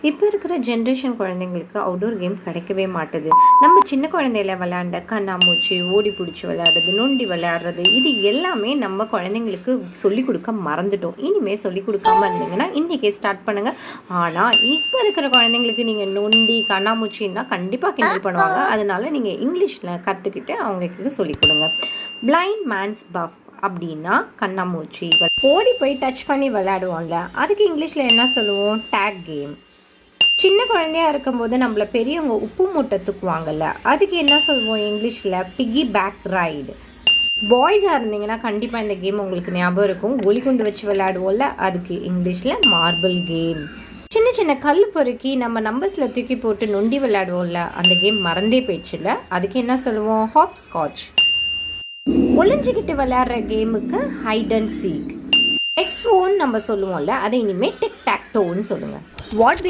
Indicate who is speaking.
Speaker 1: இப்போ இருக்கிற ஜென்ரேஷன் குழந்தைங்களுக்கு அவுட்டோர் கேம் கிடைக்கவே மாட்டுது. நம்ம சின்ன குழந்தையில விளையாண்ட கண்ணாமூச்சி, ஓடி பிடிச்சி விளையாடுறது, நொண்டி விளையாடுறது, இது எல்லாமே நம்ம குழந்தைங்களுக்கு சொல்லிக் கொடுக்க மறந்துட்டோம். இனிமேல் சொல்லிக் கொடுக்காம இருந்தீங்கன்னா இன்றைக்கே ஸ்டார்ட் பண்ணுங்கள். ஆனால் இப்போ இருக்கிற குழந்தைங்களுக்கு நீங்கள் நொண்டி கண்ணாமூச்சின்னா கண்டிப்பாக கிண்டல் பண்ணுவாங்க. அதனால நீங்கள் இங்கிலீஷில் கற்றுக்கிட்டு அவங்களுக்கு சொல்லிக் கொடுங்க. பிளைண்ட் மேன்ஸ் பஃப் அப்படின்னா கண்ணாமூச்சி. ஓடி போய் டச் பண்ணி விளையாடுவோம்ல, அதுக்கு இங்கிலீஷில் என்ன சொல்லுவோம்? Take game. சின்ன குழந்தையா இருக்கும்போது நம்மள பெரியவங்க உப்பு மூட்டை தூக்குவாங்கல்ல, அதுக்கு என்ன சொல்லுவோம் இங்கிலீஷில்? Piggy back ride. பாய்ஸாக இருந்தீங்கன்னா கண்டிப்பாக இந்த கேம் உங்களுக்கு ஞாபகம் இருக்கும். ஒளி குண்டு வச்சு விளையாடுவோம்ல, அதுக்கு இங்கிலீஷில் மார்பிள் கேம். சின்ன சின்ன கல் பொறுக்கி நம்ம நம்பர்ஸில் தூக்கி போட்டு நொண்டி விளையாடுவோம்ல, அந்த கேம் மறந்தே போயிடுச்சுல, அதுக்கு என்ன சொல்லுவோம்? Hop Scotch. ஒளிஞ்சிக்கிட்டு விளையாடுற கேமுக்கு ஹைட் அண்ட் சீக். எக்ஸ்ஓன்னு நம்ம சொல்லுவோம்ல, அதை இனிமேல் டிக் டாக் டோன்னு சொல்லுங்கள். வாட்